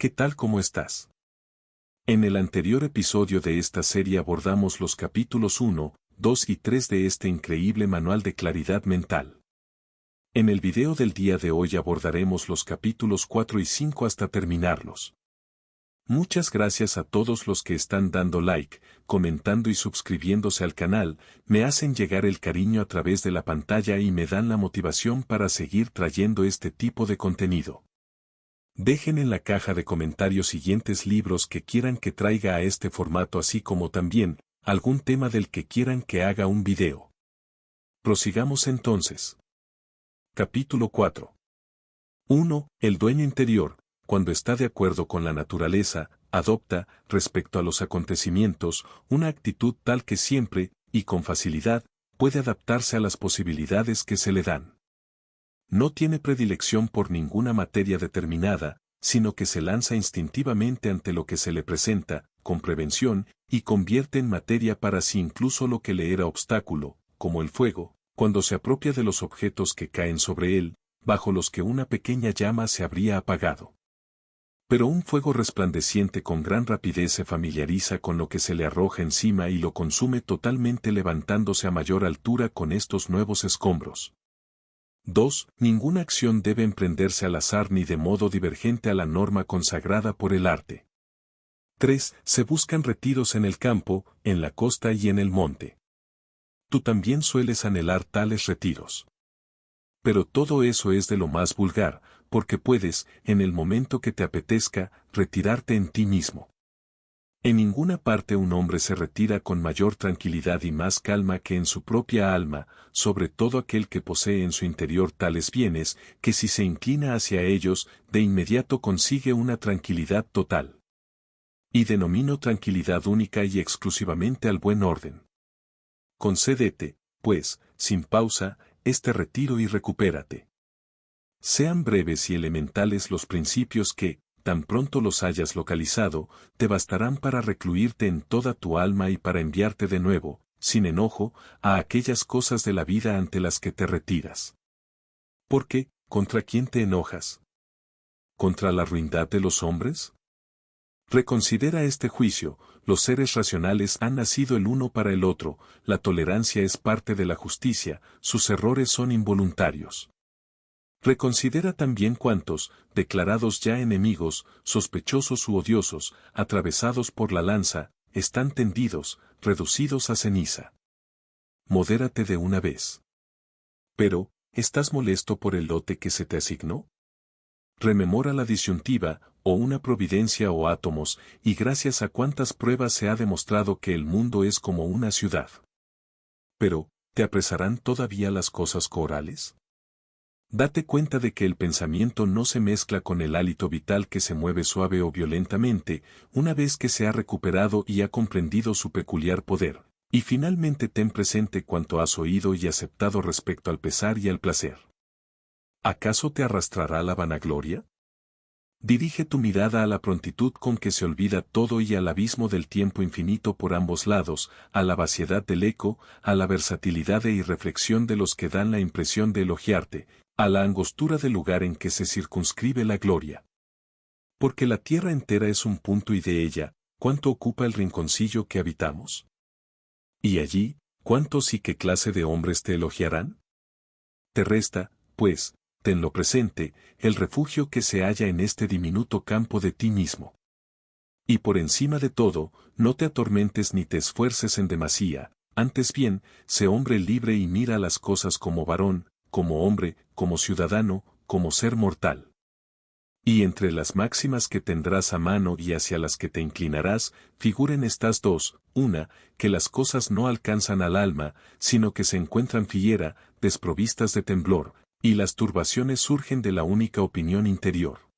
¿qué tal cómo estás? En el anterior episodio de esta serie abordamos los capítulos 1, 2 y 3 de este increíble manual de claridad mental. En el video del día de hoy abordaremos los capítulos 4 y 5 hasta terminarlos. Muchas gracias a todos los que están dando like, comentando y suscribiéndose al canal, me hacen llegar el cariño a través de la pantalla y me dan la motivación para seguir trayendo este tipo de contenido. Dejen en la caja de comentarios siguientes libros que quieran que traiga a este formato, así como también algún tema del que quieran que haga un video. Prosigamos entonces. Capítulo 4. 1. El dueño interior, cuando está de acuerdo con la naturaleza, adopta, respecto a los acontecimientos, una actitud tal que siempre, y con facilidad, puede adaptarse a las posibilidades que se le dan. No tiene predilección por ninguna materia determinada, sino que se lanza instintivamente ante lo que se le presenta, con prevención, y convierte en materia para sí incluso lo que le era obstáculo, como el fuego, cuando se apropia de los objetos que caen sobre él, bajo los que una pequeña llama se habría apagado. Pero un fuego resplandeciente con gran rapidez se familiariza con lo que se le arroja encima y lo consume totalmente, levantándose a mayor altura con estos nuevos escombros. 2. Ninguna acción debe emprenderse al azar ni de modo divergente a la norma consagrada por el arte. 3. Se buscan retiros en el campo, en la costa y en el monte. Tú también sueles anhelar tales retiros. Pero todo eso es de lo más vulgar, porque puedes, en el momento que te apetezca, retirarte en ti mismo. En ninguna parte un hombre se retira con mayor tranquilidad y más calma que en su propia alma, sobre todo aquel que posee en su interior tales bienes, que si se inclina hacia ellos, de inmediato consigue una tranquilidad total. Y denomino tranquilidad única y exclusivamente al buen orden. Concédete, pues, sin pausa, este retiro y recupérate. Sean breves y elementales los principios que, tan pronto los hayas localizado, te bastarán para recluirte en toda tu alma y para enviarte de nuevo, sin enojo, a aquellas cosas de la vida ante las que te retiras. Porque, ¿contra quién te enojas? ¿Contra la ruindad de los hombres? Reconsidera este juicio: los seres racionales han nacido el uno para el otro, la tolerancia es parte de la justicia, sus errores son involuntarios. Reconsidera también cuántos, declarados ya enemigos, sospechosos u odiosos, atravesados por la lanza, están tendidos, reducidos a ceniza. Modérate de una vez. Pero, ¿estás molesto por el lote que se te asignó? Rememora la disyuntiva, o una providencia o átomos, y gracias a cuántas pruebas se ha demostrado que el mundo es como una ciudad. Pero, ¿te apresarán todavía las cosas corales? Date cuenta de que el pensamiento no se mezcla con el hálito vital que se mueve suave o violentamente, una vez que se ha recuperado y ha comprendido su peculiar poder. Y finalmente ten presente cuanto has oído y aceptado respecto al pesar y al placer. ¿Acaso te arrastrará la vanagloria? Dirige tu mirada a la prontitud con que se olvida todo y al abismo del tiempo infinito por ambos lados, a la vaciedad del eco, a la versatilidad e irreflexión de los que dan la impresión de elogiarte, a la angostura del lugar en que se circunscribe la gloria. Porque la tierra entera es un punto y de ella, ¿cuánto ocupa el rinconcillo que habitamos? Y allí, ¿cuántos y qué clase de hombres te elogiarán? Te resta, pues, tenlo presente, el refugio que se halla en este diminuto campo de ti mismo. Y por encima de todo, no te atormentes ni te esfuerces en demasía, antes bien, sé hombre libre y mira las cosas como varón, como hombre, como ciudadano, como ser mortal. Y entre las máximas que tendrás a mano y hacia las que te inclinarás, figuren estas dos: una, que las cosas no alcanzan al alma, sino que se encuentran fiera, desprovistas de temblor, y las turbaciones surgen de la única opinión interior.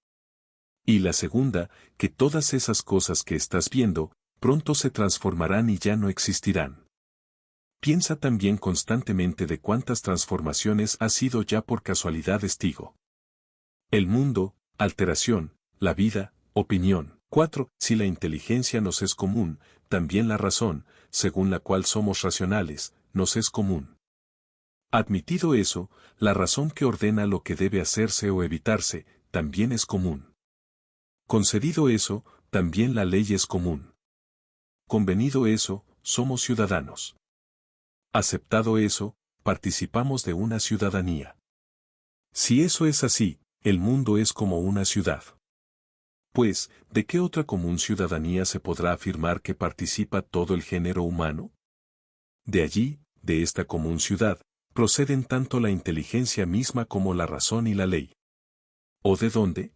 Y la segunda, que todas esas cosas que estás viendo, pronto se transformarán y ya no existirán. Piensa también constantemente de cuántas transformaciones has sido ya por casualidad testigo. El mundo, alteración; la vida, opinión. 4. Si la inteligencia nos es común, también la razón, según la cual somos racionales, nos es común. Admitido eso, la razón que ordena lo que debe hacerse o evitarse, también es común. Concedido eso, también la ley es común. Convenido eso, somos ciudadanos. Aceptado eso, participamos de una ciudadanía. Si eso es así, el mundo es como una ciudad. Pues, ¿de qué otra común ciudadanía se podrá afirmar que participa todo el género humano? De allí, de esta común ciudad, proceden tanto la inteligencia misma como la razón y la ley. ¿O de dónde?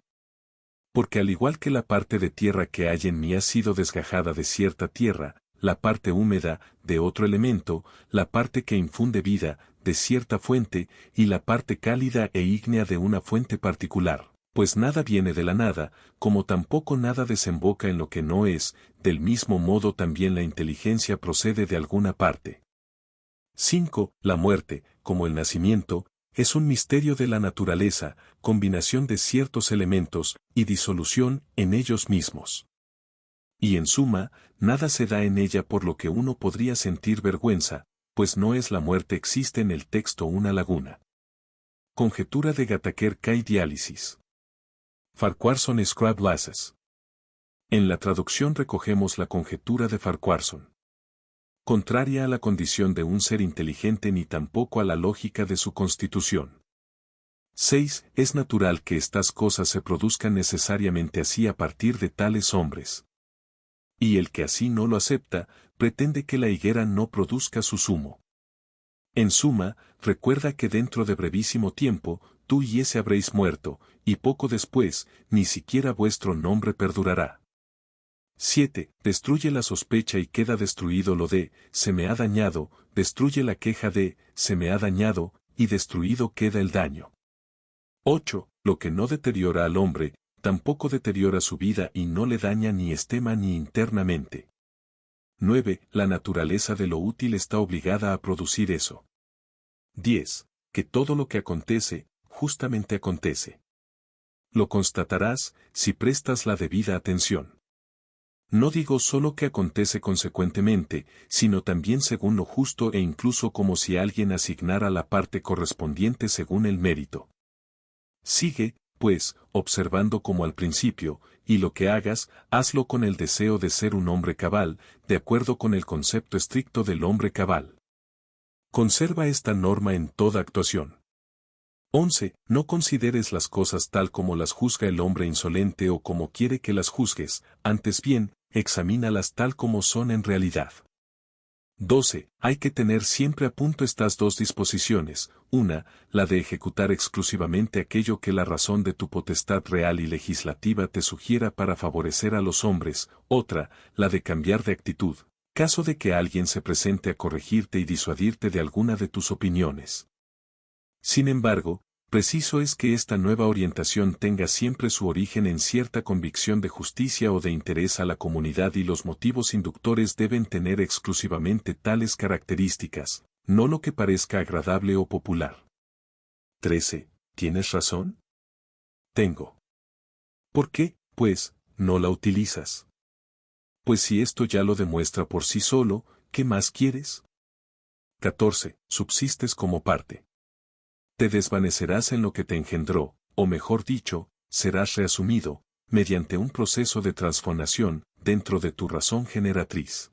Porque al igual que la parte de tierra que hay en mí ha sido desgajada de cierta tierra, la parte húmeda, de otro elemento, la parte que infunde vida, de cierta fuente, y la parte cálida e ígnea de una fuente particular, pues nada viene de la nada, como tampoco nada desemboca en lo que no es, del mismo modo también la inteligencia procede de alguna parte. 5. La muerte, como el nacimiento, es un misterio de la naturaleza, combinación de ciertos elementos, y disolución en ellos mismos. Y en suma, nada se da en ella por lo que uno podría sentir vergüenza, pues no es la muerte existe en el texto una laguna. Conjetura de Gataker Kai Diálisis. Farquharson Scribe Lasses. En la traducción recogemos la conjetura de Farquharson. Contraria a la condición de un ser inteligente ni tampoco a la lógica de su constitución. 6. Es natural que estas cosas se produzcan necesariamente así a partir de tales hombres. Y el que así no lo acepta, pretende que la higuera no produzca su zumo. En suma, recuerda que dentro de brevísimo tiempo, tú y ese habréis muerto, y poco después, ni siquiera vuestro nombre perdurará. 7. Destruye la sospecha y queda destruido lo de, se me ha dañado, destruye la queja de, se me ha dañado, y destruido queda el daño. 8. Lo que no deteriora al hombre, tampoco deteriora su vida y no le daña ni externa ni internamente. 9. La naturaleza de lo útil está obligada a producir eso. 10. Que todo lo que acontece, justamente acontece. Lo constatarás, si prestas la debida atención. No digo solo que acontece consecuentemente, sino también según lo justo e incluso como si alguien asignara la parte correspondiente según el mérito. Sigue, pues, observando como al principio, y lo que hagas, hazlo con el deseo de ser un hombre cabal, de acuerdo con el concepto estricto del hombre cabal. Conserva esta norma en toda actuación. 11. No consideres las cosas tal como las juzga el hombre insolente o como quiere que las juzgues, antes bien, examínalas tal como son en realidad. 12. Hay que tener siempre a punto estas dos disposiciones, una, la de ejecutar exclusivamente aquello que la razón de tu potestad real y legislativa te sugiera para favorecer a los hombres, otra, la de cambiar de actitud, caso de que alguien se presente a corregirte y disuadirte de alguna de tus opiniones. Sin embargo, preciso es que esta nueva orientación tenga siempre su origen en cierta convicción de justicia o de interés a la comunidad y los motivos inductores deben tener exclusivamente tales características, no lo que parezca agradable o popular. 13. ¿Tienes razón? Tengo. ¿Por qué, pues, no la utilizas? Pues si esto ya lo demuestra por sí solo, ¿qué más quieres? 14. Subsistes como parte. Te desvanecerás en lo que te engendró, o mejor dicho, serás reasumido, mediante un proceso de transformación, dentro de tu razón generatriz.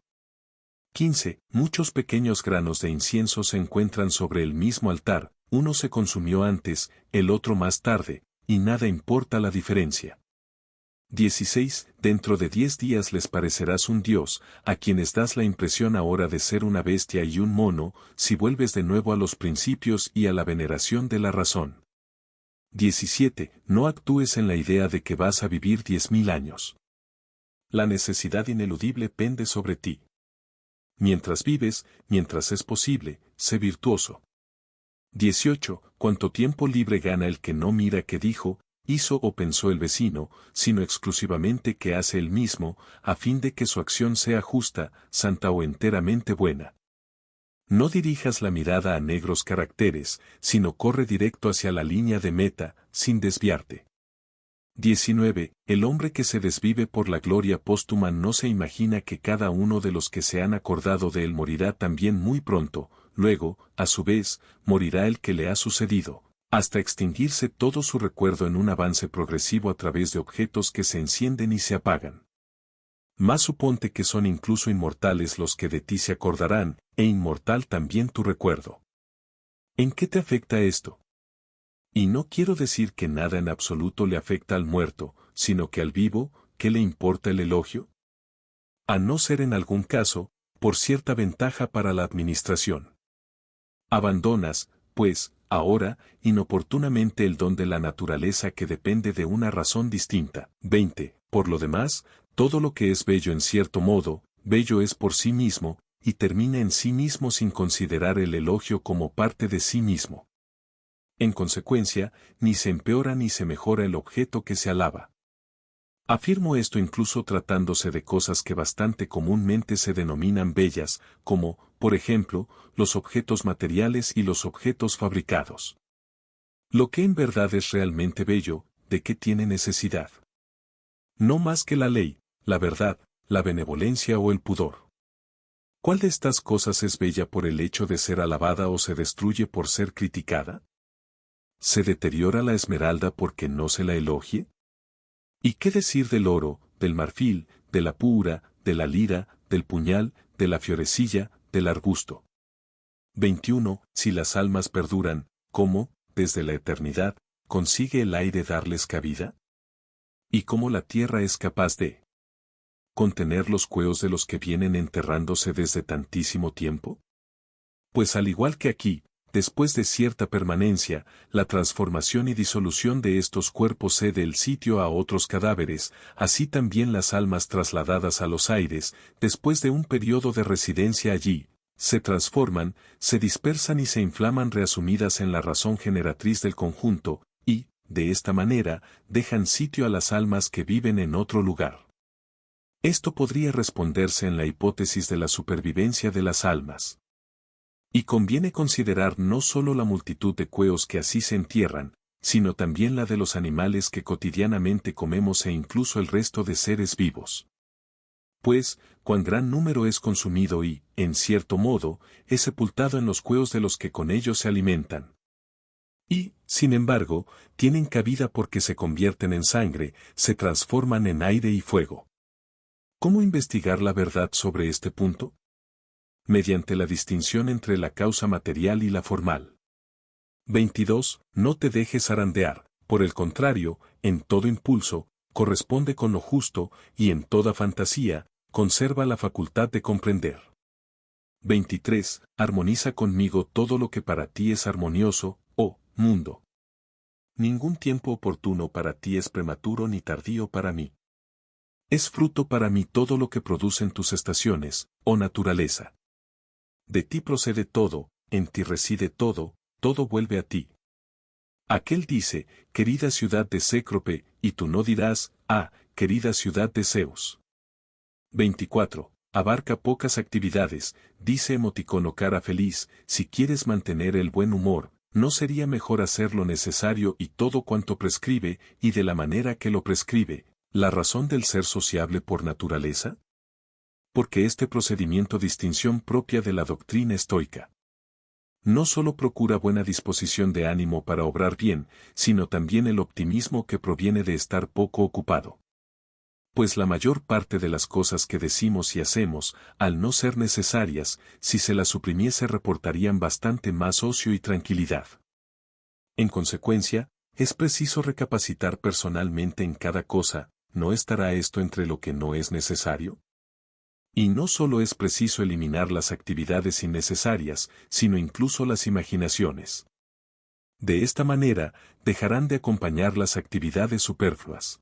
15. Muchos pequeños granos de incienso se encuentran sobre el mismo altar, uno se consumió antes, el otro más tarde, y nada importa la diferencia. 16. Dentro de 10 días les parecerás un dios, a quienes das la impresión ahora de ser una bestia y un mono, si vuelves de nuevo a los principios y a la veneración de la razón. 17. No actúes en la idea de que vas a vivir 10.000 años. La necesidad ineludible pende sobre ti. Mientras vives, mientras es posible, sé virtuoso. 18. Cuánto tiempo libre gana el que no mira qué dijo, hizo o pensó el vecino, sino exclusivamente que hace él mismo, a fin de que su acción sea justa, santa o enteramente buena. No dirijas la mirada a negros caracteres, sino corre directo hacia la línea de meta, sin desviarte. 19. El hombre que se desvive por la gloria póstuma no se imagina que cada uno de los que se han acordado de él morirá también muy pronto, luego, a su vez, morirá el que le ha sucedido. hasta extinguirse todo su recuerdo en un avance progresivo a través de objetos que se encienden y se apagan. Más suponte que son incluso inmortales los que de ti se acordarán, e inmortal también tu recuerdo. ¿En qué te afecta esto? Y no quiero decir que nada en absoluto le afecta al muerto, sino que al vivo, ¿qué le importa el elogio? A no ser en algún caso, por cierta ventaja para la administración. Abandonas, pues, ahora, inoportunamente el don de la naturaleza que depende de una razón distinta. 20. Por lo demás, todo lo que es bello en cierto modo, bello es por sí mismo, y termina en sí mismo sin considerar el elogio como parte de sí mismo. En consecuencia, ni se empeora ni se mejora el objeto que se alaba. Afirmo esto incluso tratándose de cosas que bastante comúnmente se denominan bellas, como, por ejemplo, los objetos materiales y los objetos fabricados. Lo que en verdad es realmente bello, ¿de qué tiene necesidad? No más que la ley, la verdad, la benevolencia o el pudor. ¿Cuál de estas cosas es bella por el hecho de ser alabada o se destruye por ser criticada? ¿Se deteriora la esmeralda porque no se la elogie? ¿Y qué decir del oro, del marfil, de la pura, de la lira, del puñal, de la fiorecilla, del arbusto? 21. Si las almas perduran, ¿cómo, desde la eternidad, consigue el aire darles cabida? ¿Y cómo la tierra es capaz de contener los cueos de los que vienen enterrándose desde tantísimo tiempo? Pues al igual que aquí, después de cierta permanencia, la transformación y disolución de estos cuerpos cede el sitio a otros cadáveres, así también las almas trasladadas a los aires, después de un periodo de residencia allí, se transforman, se dispersan y se inflaman reasumidas en la razón generatriz del conjunto, y, de esta manera, dejan sitio a las almas que viven en otro lugar. Esto podría responderse en la hipótesis de la supervivencia de las almas. Y conviene considerar no solo la multitud de cueos que así se entierran, sino también la de los animales que cotidianamente comemos e incluso el resto de seres vivos. Pues, cuán gran número es consumido y, en cierto modo, es sepultado en los cueos de los que con ellos se alimentan. Y, sin embargo, tienen cabida porque se convierten en sangre, se transforman en aire y fuego. ¿Cómo investigar la verdad sobre este punto? Mediante la distinción entre la causa material y la formal. 22. No te dejes zarandear, por el contrario, en todo impulso, corresponde con lo justo, y en toda fantasía, conserva la facultad de comprender. 23. Armoniza conmigo todo lo que para ti es armonioso, oh mundo. Ningún tiempo oportuno para ti es prematuro ni tardío para mí. Es fruto para mí todo lo que producen tus estaciones, oh naturaleza. De ti procede todo, en ti reside todo, todo vuelve a ti. Aquel dice, querida ciudad de Cécrope, y tú no dirás, ah, querida ciudad de Zeus. 24. Abarca pocas actividades, dice emoticono cara feliz, si quieres mantener el buen humor, ¿no sería mejor hacer lo necesario y todo cuanto prescribe, y de la manera que lo prescribe, la razón del ser sociable por naturaleza? Porque este procedimiento distinción propia de la doctrina estoica. No solo procura buena disposición de ánimo para obrar bien, sino también el optimismo que proviene de estar poco ocupado. Pues la mayor parte de las cosas que decimos y hacemos, al no ser necesarias, si se las suprimiese reportarían bastante más ocio y tranquilidad. En consecuencia, es preciso recapacitar personalmente en cada cosa, ¿no estará esto entre lo que no es necesario? Y no solo es preciso eliminar las actividades innecesarias, sino incluso las imaginaciones. De esta manera, dejarán de acompañar las actividades superfluas.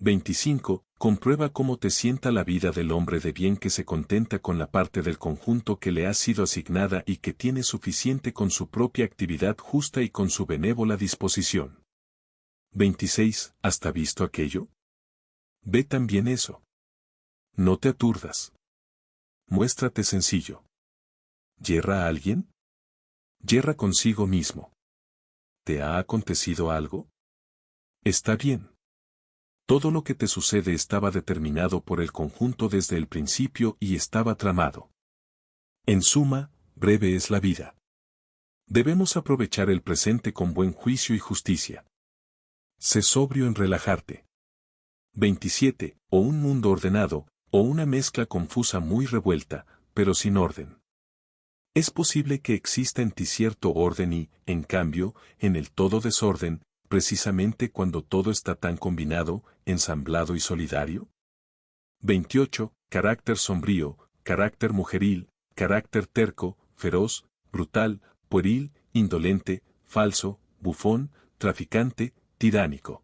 25. Comprueba cómo te sienta la vida del hombre de bien que se contenta con la parte del conjunto que le ha sido asignada y que tiene suficiente con su propia actividad justa y con su benévola disposición. 26. ¿Hasta visto aquello? Ve también eso. No te aturdas. Muéstrate sencillo. ¿Yerra a alguien? Yerra consigo mismo. ¿Te ha acontecido algo? Está bien. Todo lo que te sucede estaba determinado por el conjunto desde el principio y estaba tramado. En suma, breve es la vida. Debemos aprovechar el presente con buen juicio y justicia. Sé sobrio en relajarte. 27. O un mundo ordenado, o una mezcla confusa muy revuelta, pero sin orden. Es posible que exista en ti cierto orden y, en cambio, en el todo desorden, precisamente cuando todo está tan combinado, ensamblado y solidario. 28. Carácter sombrío, carácter mujeril, carácter terco, feroz, brutal, pueril, indolente, falso, bufón, traficante, tiránico.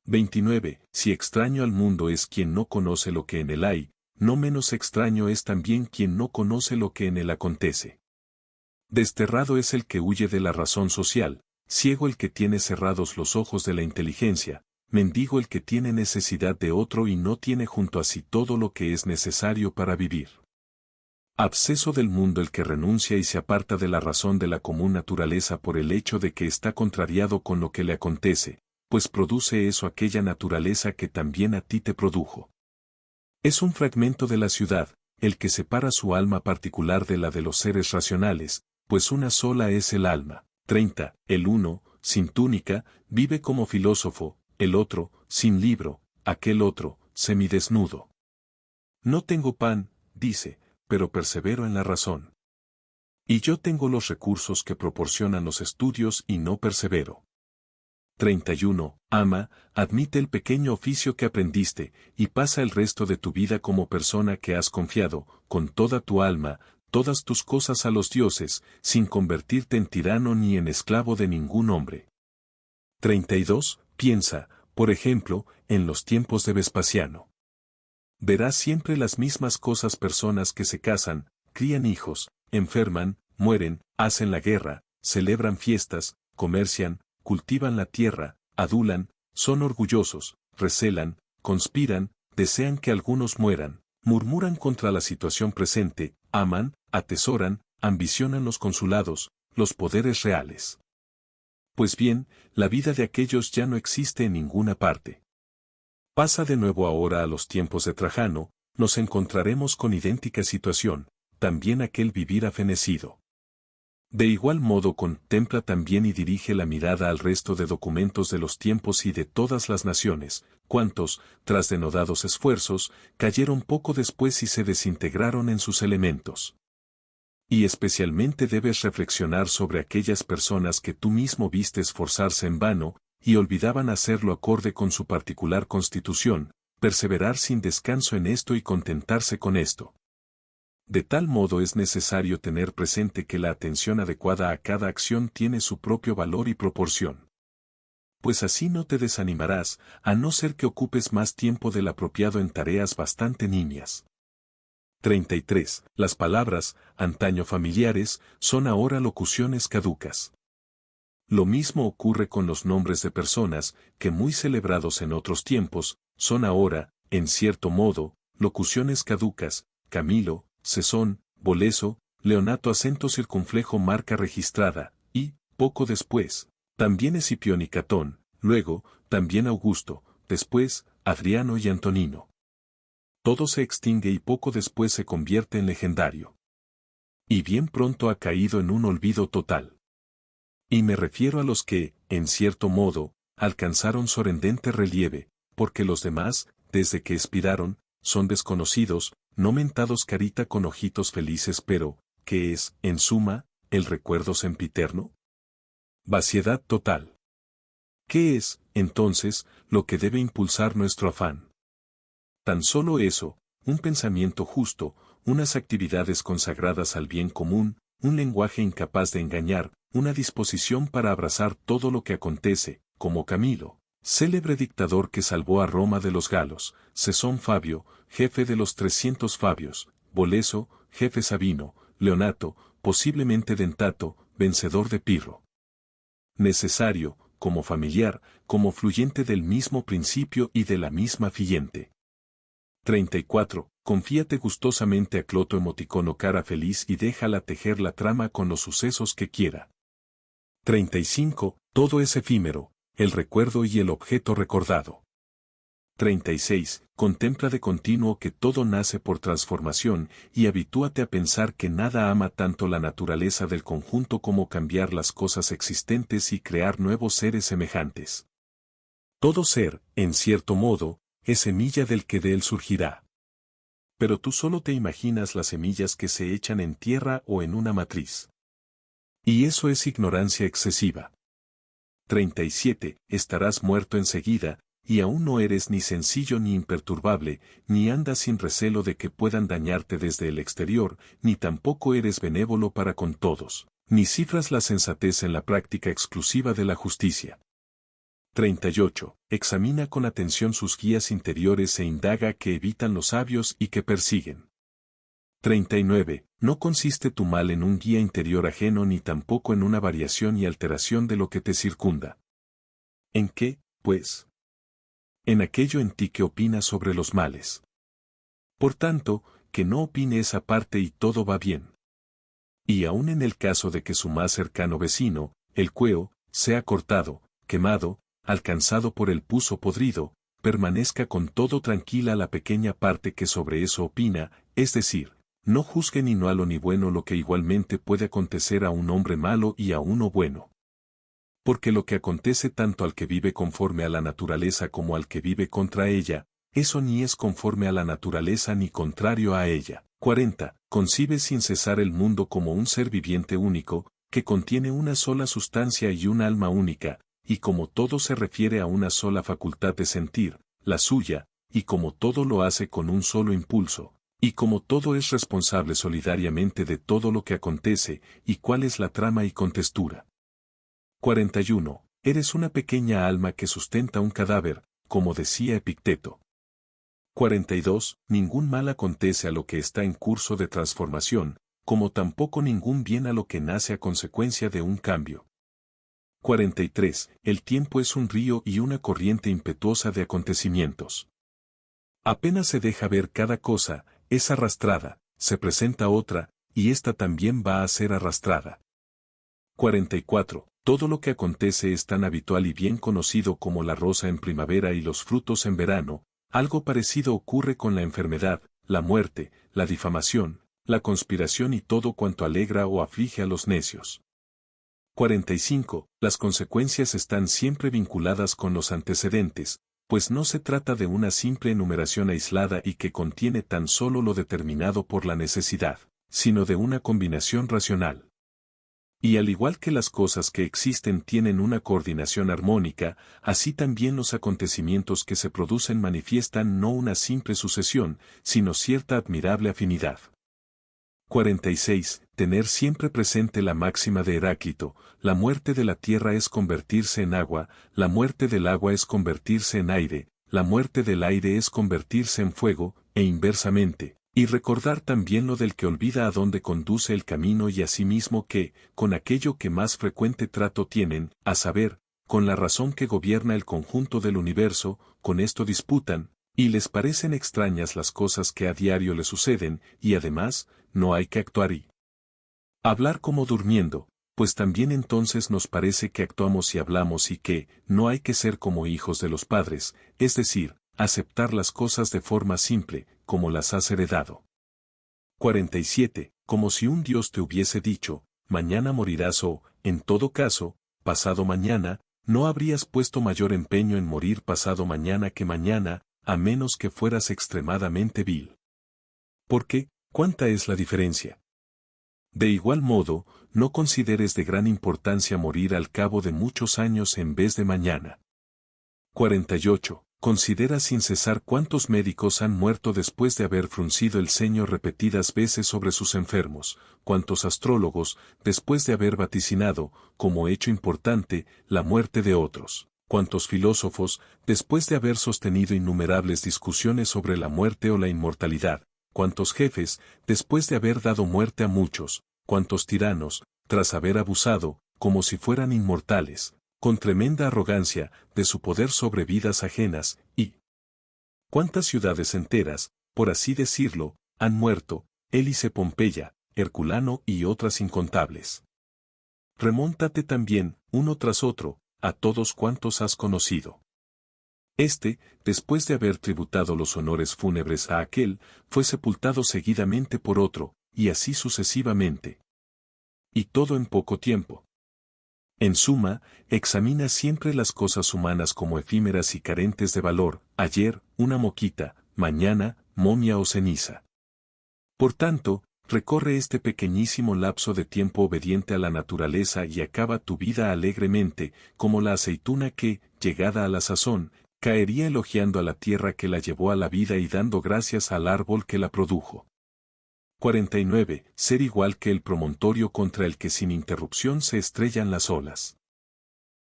29. Si extraño al mundo es quien no conoce lo que en él hay, no menos extraño es también quien no conoce lo que en él acontece. Desterrado es el que huye de la razón social, ciego el que tiene cerrados los ojos de la inteligencia, mendigo el que tiene necesidad de otro y no tiene junto a sí todo lo que es necesario para vivir. Absceso del mundo el que renuncia y se aparta de la razón de la común naturaleza por el hecho de que está contrariado con lo que le acontece, pues produce eso aquella naturaleza que también a ti te produjo. Es un fragmento de la ciudad, el que separa su alma particular de la de los seres racionales, pues una sola es el alma. 30. El uno, sin túnica, vive como filósofo, el otro, sin libro, aquel otro, semidesnudo. No tengo pan, dice, pero persevero en la razón. Y yo tengo los recursos que proporcionan los estudios y no persevero. 31. Ama, admite el pequeño oficio que aprendiste, y pasa el resto de tu vida como persona que has confiado, con toda tu alma, todas tus cosas a los dioses, sin convertirte en tirano ni en esclavo de ningún hombre. 32. Piensa, por ejemplo, en los tiempos de Vespasiano. Verás siempre las mismas cosas: personas que se casan, crían hijos, enferman, mueren, hacen la guerra, celebran fiestas, comercian, cultivan la tierra, adulan, son orgullosos, recelan, conspiran, desean que algunos mueran, murmuran contra la situación presente, aman, atesoran, ambicionan los consulados, los poderes reales. Pues bien, la vida de aquellos ya no existe en ninguna parte. Pasa de nuevo ahora a los tiempos de Trajano, nos encontraremos con idéntica situación, también aquel vivir afenecido. De igual modo contempla también y dirige la mirada al resto de documentos de los tiempos y de todas las naciones, cuantos, tras denodados esfuerzos, cayeron poco después y se desintegraron en sus elementos. Y especialmente debes reflexionar sobre aquellas personas que tú mismo viste esforzarse en vano, y olvidaban hacerlo acorde con su particular constitución, perseverar sin descanso en esto y contentarse con esto. De tal modo es necesario tener presente que la atención adecuada a cada acción tiene su propio valor y proporción. Pues así no te desanimarás, a no ser que ocupes más tiempo del apropiado en tareas bastante nimias. 33. Las palabras, antaño familiares, son ahora locuciones caducas. Lo mismo ocurre con los nombres de personas, que muy celebrados en otros tiempos, son ahora, en cierto modo, locuciones caducas: Camilo, Cesón, Boleso, Leonato acento circunflejo marca registrada, y, poco después, también Escipión y Catón, luego, también Augusto, después, Adriano y Antonino. Todo se extingue y poco después se convierte en legendario. Y bien pronto ha caído en un olvido total. Y me refiero a los que, en cierto modo, alcanzaron sorprendente relieve, porque los demás, desde que expiraron, son desconocidos, no mentados carita con ojitos felices, pero, ¿qué es, en suma, el recuerdo sempiterno? Vaciedad total. ¿Qué es, entonces, lo que debe impulsar nuestro afán? Tan solo eso, un pensamiento justo, unas actividades consagradas al bien común, un lenguaje incapaz de engañar, una disposición para abrazar todo lo que acontece, como Camilo, célebre dictador que salvó a Roma de los galos; Cesón Fabio, jefe de los 300 Fabios; Boleso, jefe Sabino; Leonato, posiblemente Dentato, vencedor de Pirro. Necesario, como familiar, como fluyente del mismo principio y de la misma fiyente. 34. Confíate gustosamente a Cloto emoticono cara feliz y déjala tejer la trama con los sucesos que quiera. 35. Todo es efímero, el recuerdo y el objeto recordado. 36. Contempla de continuo que todo nace por transformación, y habitúate a pensar que nada ama tanto la naturaleza del conjunto como cambiar las cosas existentes y crear nuevos seres semejantes. Todo ser, en cierto modo, es semilla del que de él surgirá. Pero tú solo te imaginas las semillas que se echan en tierra o en una matriz. Y eso es ignorancia excesiva. 37. Estarás muerto enseguida, y aún no eres ni sencillo ni imperturbable, ni andas sin recelo de que puedan dañarte desde el exterior, ni tampoco eres benévolo para con todos, ni cifras la sensatez en la práctica exclusiva de la justicia. 38. Examina con atención sus guías interiores e indaga que evitan los sabios y que persiguen. 39. No consiste tu mal en un guía interior ajeno ni tampoco en una variación y alteración de lo que te circunda. ¿En qué, pues? En aquello en ti que opinas sobre los males. Por tanto, que no opine esa parte y todo va bien. Y aun en el caso de que su más cercano vecino, el cueo, sea cortado, quemado, alcanzado por el puso podrido, permanezca con todo tranquila la pequeña parte que sobre eso opina, es decir, no juzgue ni malo ni bueno lo que igualmente puede acontecer a un hombre malo y a uno bueno. Porque lo que acontece tanto al que vive conforme a la naturaleza como al que vive contra ella, eso ni es conforme a la naturaleza ni contrario a ella. 40. Concibe sin cesar el mundo como un ser viviente único, que contiene una sola sustancia y un alma única, y como todo se refiere a una sola facultad de sentir, la suya, y como todo lo hace con un solo impulso, y como todo es responsable solidariamente de todo lo que acontece, y cuál es la trama y contextura. 41. Eres una pequeña alma que sustenta un cadáver, como decía Epicteto. 42. Ningún mal acontece a lo que está en curso de transformación, como tampoco ningún bien a lo que nace a consecuencia de un cambio. 43. El tiempo es un río y una corriente impetuosa de acontecimientos. Apenas se deja ver cada cosa, es arrastrada, se presenta otra, y ésta también va a ser arrastrada. 44. Todo lo que acontece es tan habitual y bien conocido como la rosa en primavera y los frutos en verano, algo parecido ocurre con la enfermedad, la muerte, la difamación, la conspiración y todo cuanto alegra o aflige a los necios. 45. Las consecuencias están siempre vinculadas con los antecedentes, pues no se trata de una simple enumeración aislada y que contiene tan solo lo determinado por la necesidad, sino de una combinación racional. Y al igual que las cosas que existen tienen una coordinación armónica, así también los acontecimientos que se producen manifiestan no una simple sucesión, sino cierta admirable afinidad. 46. Tener siempre presente la máxima de Heráclito: la muerte de la tierra es convertirse en agua, la muerte del agua es convertirse en aire, la muerte del aire es convertirse en fuego, e inversamente. Y recordar también lo del que olvida a dónde conduce el camino y asimismo que, con aquello que más frecuente trato tienen, a saber, con la razón que gobierna el conjunto del universo, con esto disputan, y les parecen extrañas las cosas que a diario le suceden, y además, no hay que actuar y hablar como durmiendo, pues también entonces nos parece que actuamos y hablamos y que, no hay que ser como hijos de los padres, es decir, aceptar las cosas de forma simple, como las has heredado. 47. Como si un Dios te hubiese dicho, mañana morirás o, en todo caso, pasado mañana, no habrías puesto mayor empeño en morir pasado mañana que mañana, a menos que fueras extremadamente vil. Porque, ¿cuánta es la diferencia? De igual modo, no consideres de gran importancia morir al cabo de muchos años en vez de mañana. 48. Considera sin cesar cuántos médicos han muerto después de haber fruncido el ceño repetidas veces sobre sus enfermos, cuántos astrólogos, después de haber vaticinado, como hecho importante, la muerte de otros, cuántos filósofos, después de haber sostenido innumerables discusiones sobre la muerte o la inmortalidad, cuántos jefes, después de haber dado muerte a muchos, cuántos tiranos, tras haber abusado, como si fueran inmortales, con tremenda arrogancia, de su poder sobre vidas ajenas, y cuántas ciudades enteras, por así decirlo, han muerto, Hélice Pompeya, Herculano y otras incontables. Remóntate también, uno tras otro, a todos cuantos has conocido. Después de haber tributado los honores fúnebres a aquel, fue sepultado seguidamente por otro, y así sucesivamente. Y todo en poco tiempo. En suma, examina siempre las cosas humanas como efímeras y carentes de valor, ayer, una moquita, mañana, momia o ceniza. Por tanto, recorre este pequeñísimo lapso de tiempo obediente a la naturaleza y acaba tu vida alegremente, como la aceituna que, llegada a la sazón, caería elogiando a la tierra que la llevó a la vida y dando gracias al árbol que la produjo. 49. Ser igual que el promontorio contra el que sin interrupción se estrellan las olas.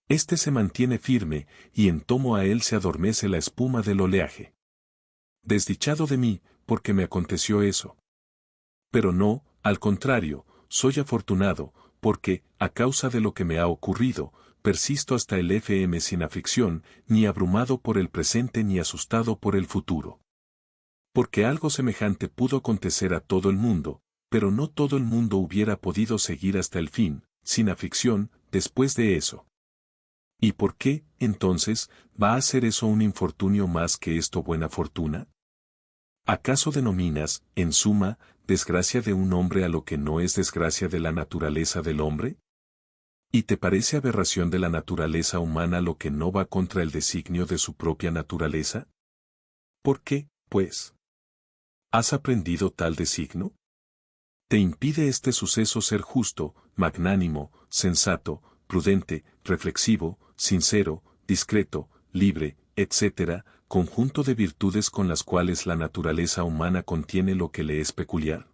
Este se mantiene firme, y en tomo a él se adormece la espuma del oleaje. Desdichado de mí, porque me aconteció eso. Pero no, al contrario, soy afortunado, porque, a causa de lo que me ha ocurrido, persisto hasta el FM sin aflicción, ni abrumado por el presente ni asustado por el futuro. Porque algo semejante pudo acontecer a todo el mundo, pero no todo el mundo hubiera podido seguir hasta el fin, sin aflicción, después de eso. ¿Y por qué, entonces, va a ser eso un infortunio más que esto buena fortuna? ¿Acaso denominas, en suma, desgracia de un hombre a lo que no es desgracia de la naturaleza del hombre? ¿Y te parece aberración de la naturaleza humana lo que no va contra el designio de su propia naturaleza? ¿Por qué, pues? ¿Has aprendido tal designio? ¿Te impide este suceso ser justo, magnánimo, sensato, prudente, reflexivo, sincero, discreto, libre, etc., conjunto de virtudes con las cuales la naturaleza humana contiene lo que le es peculiar?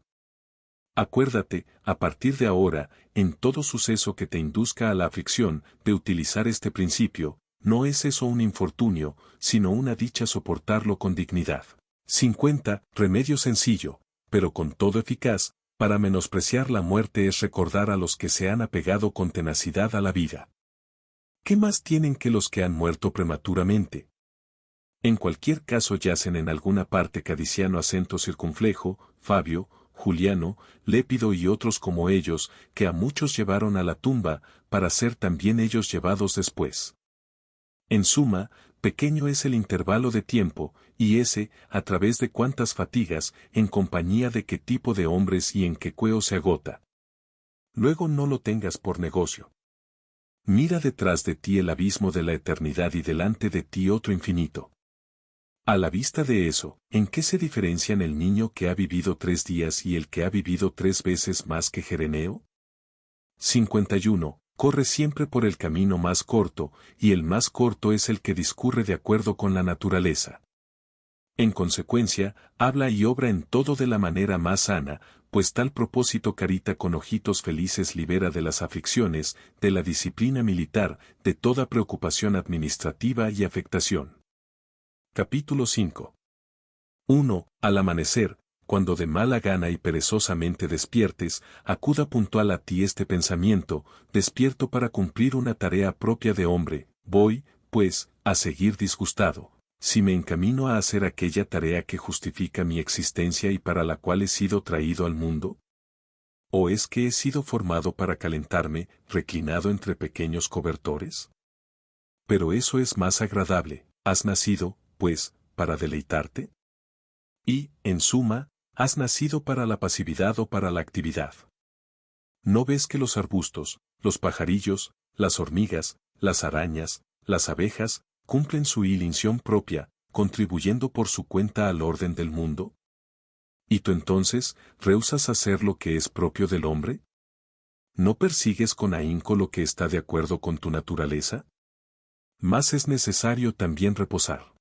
Acuérdate, a partir de ahora, en todo suceso que te induzca a la aflicción, de utilizar este principio, no es eso un infortunio, sino una dicha soportarlo con dignidad. 50. Remedio sencillo, pero con todo eficaz, para menospreciar la muerte es recordar a los que se han apegado con tenacidad a la vida. ¿Qué más tienen que los que han muerto prematuramente? En cualquier caso yacen en alguna parte Cadiciano acento circunflejo, Fabio, Juliano, Lépido y otros como ellos, que a muchos llevaron a la tumba, para ser también ellos llevados después. En suma, pequeño es el intervalo de tiempo, y ese, a través de cuántas fatigas, en compañía de qué tipo de hombres y en qué cueo se agota. Luego no lo tengas por negocio. Mira detrás de ti el abismo de la eternidad y delante de ti otro infinito. A la vista de eso, ¿en qué se diferencian el niño que ha vivido 3 días y el que ha vivido 3 veces más que Gereneo? 51. Corre siempre por el camino más corto, y el más corto es el que discurre de acuerdo con la naturaleza. En consecuencia, habla y obra en todo de la manera más sana, pues tal propósito carita con ojitos felices libera de las aflicciones, de la disciplina militar, de toda preocupación administrativa y afectación. Capítulo 5. 1. Al amanecer, cuando de mala gana y perezosamente despiertes, acuda puntual a ti este pensamiento, despierto para cumplir una tarea propia de hombre, voy, pues, a seguir disgustado, si me encamino a hacer aquella tarea que justifica mi existencia y para la cual he sido traído al mundo. ¿O es que he sido formado para calentarme, reclinado entre pequeños cobertores? Pero eso es más agradable, has nacido, pues, para deleitarte. Y, en suma, has nacido para la pasividad o para la actividad. ¿No ves que los arbustos, los pajarillos, las hormigas, las arañas, las abejas, cumplen su ilinción propia, contribuyendo por su cuenta al orden del mundo? ¿Y tú entonces, rehusas hacer lo que es propio del hombre? ¿No persigues con ahínco lo que está de acuerdo con tu naturaleza? Más es necesario también reposar.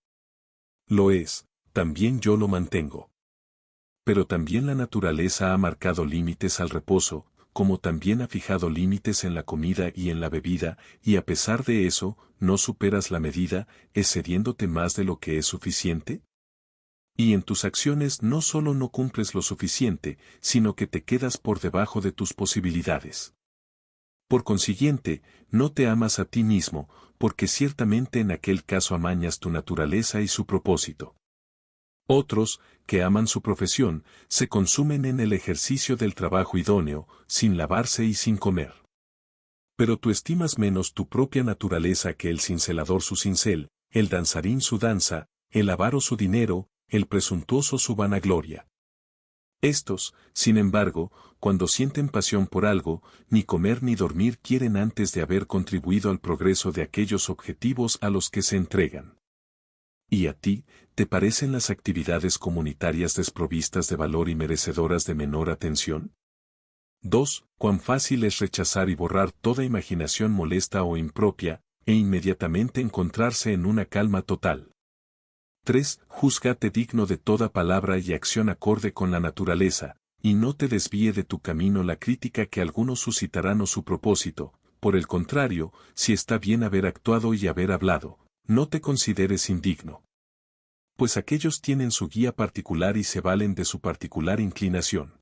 Lo es, también yo lo mantengo. Pero también la naturaleza ha marcado límites al reposo, como también ha fijado límites en la comida y en la bebida, y a pesar de eso, ¿no superas la medida, excediéndote más de lo que es suficiente? Y en tus acciones no solo no cumples lo suficiente, sino que te quedas por debajo de tus posibilidades. Por consiguiente, no te amas a ti mismo, porque ciertamente en aquel caso amañas tu naturaleza y su propósito. Otros, que aman su profesión, se consumen en el ejercicio del trabajo idóneo, sin lavarse y sin comer. Pero tú estimas menos tu propia naturaleza que el cincelador su cincel, el danzarín su danza, el avaro su dinero, el presuntuoso su vanagloria. Estos, sin embargo, cuando sienten pasión por algo, ni comer ni dormir quieren antes de haber contribuido al progreso de aquellos objetivos a los que se entregan. ¿Y a ti, te parecen las actividades comunitarias desprovistas de valor y merecedoras de menor atención? 2. Cuán fácil es rechazar y borrar toda imaginación molesta o impropia, e inmediatamente encontrarse en una calma total. 3. Júzgate digno de toda palabra y acción acorde con la naturaleza, y no te desvíe de tu camino la crítica que algunos suscitarán o su propósito. Por el contrario, si está bien haber actuado y haber hablado, no te consideres indigno. Pues aquellos tienen su guía particular y se valen de su particular inclinación.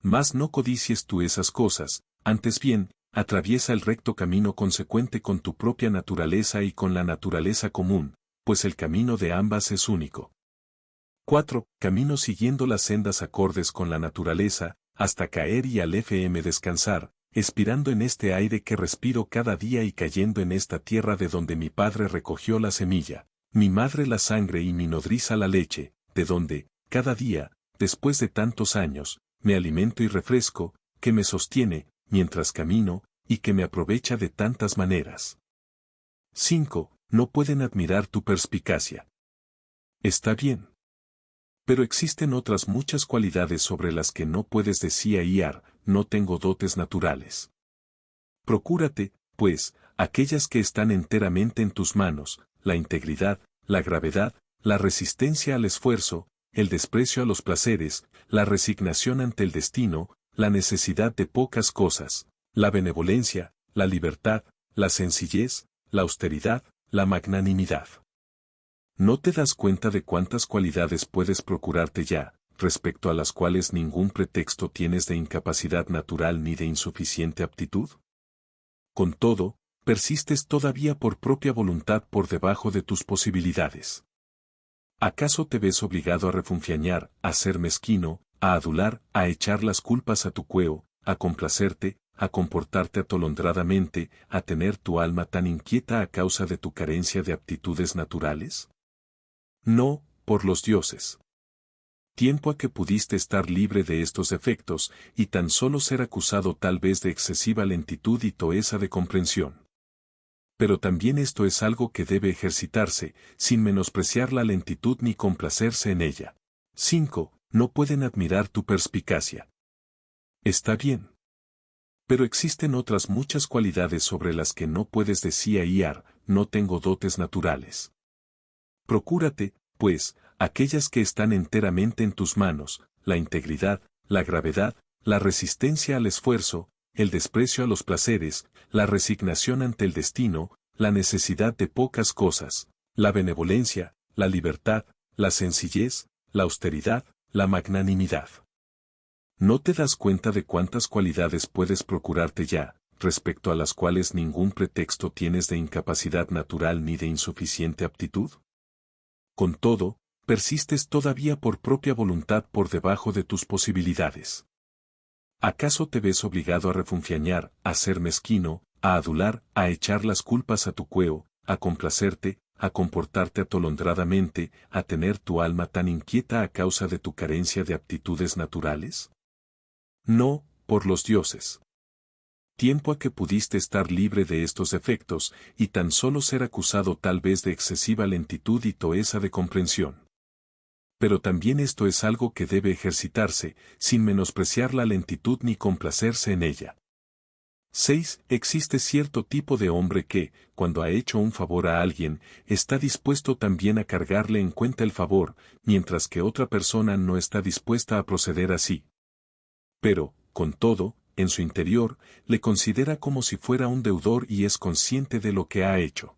Mas no codicies tú esas cosas, antes bien, atraviesa el recto camino consecuente con tu propia naturaleza y con la naturaleza común, pues el camino de ambas es único. 4. Camino siguiendo las sendas acordes con la naturaleza, hasta caer y al FM descansar, expirando en este aire que respiro cada día y cayendo en esta tierra de donde mi padre recogió la semilla, mi madre la sangre y mi nodriza la leche, de donde, cada día, después de tantos años, me alimento y refresco, que me sostiene, mientras camino, y que me aprovecha de tantas maneras. 5. No pueden admirar tu perspicacia. Está bien. Pero existen otras muchas cualidades sobre las que no puedes decir, no tengo dotes naturales. Procúrate, pues, aquellas que están enteramente en tus manos, la integridad, la gravedad, la resistencia al esfuerzo, el desprecio a los placeres, la resignación ante el destino, la necesidad de pocas cosas, la benevolencia, la libertad, la sencillez, la austeridad, la magnanimidad. ¿No te das cuenta de cuántas cualidades puedes procurarte ya, respecto a las cuales ningún pretexto tienes de incapacidad natural ni de insuficiente aptitud? Con todo, persistes todavía por propia voluntad por debajo de tus posibilidades. ¿Acaso te ves obligado a refunfuñar, a ser mezquino, a adular, a echar las culpas a tu cueo, a complacerte, a comportarte atolondradamente, a tener tu alma tan inquieta a causa de tu carencia de aptitudes naturales? No, por los dioses. Tiempo a que pudiste estar libre de estos defectos, y tan solo ser acusado tal vez de excesiva lentitud y toeza de comprensión. Pero también esto es algo que debe ejercitarse, sin menospreciar la lentitud ni complacerse en ella. 5. No pueden admirar tu perspicacia. Está bien. Pero existen otras muchas cualidades sobre las que no puedes decir, no tengo dotes naturales. Procúrate, pues, aquellas que están enteramente en tus manos, la integridad, la gravedad, la resistencia al esfuerzo, el desprecio a los placeres, la resignación ante el destino, la necesidad de pocas cosas, la benevolencia, la libertad, la sencillez, la austeridad, la magnanimidad. ¿No te das cuenta de cuántas cualidades puedes procurarte ya, respecto a las cuales ningún pretexto tienes de incapacidad natural ni de insuficiente aptitud? Con todo, persistes todavía por propia voluntad por debajo de tus posibilidades. ¿Acaso te ves obligado a refunfuñar, a ser mezquino, a adular, a echar las culpas a tu cueo, a complacerte, a comportarte atolondradamente, a tener tu alma tan inquieta a causa de tu carencia de aptitudes naturales? No, por los dioses. Tiempo a que pudiste estar libre de estos defectos, y tan solo ser acusado tal vez de excesiva lentitud y toeza de comprensión. Pero también esto es algo que debe ejercitarse, sin menospreciar la lentitud ni complacerse en ella. 6. Existe cierto tipo de hombre que, cuando ha hecho un favor a alguien, está dispuesto también a cargarle en cuenta el favor, mientras que otra persona no está dispuesta a proceder así. Pero, con todo, en su interior, le considera como si fuera un deudor y es consciente de lo que ha hecho.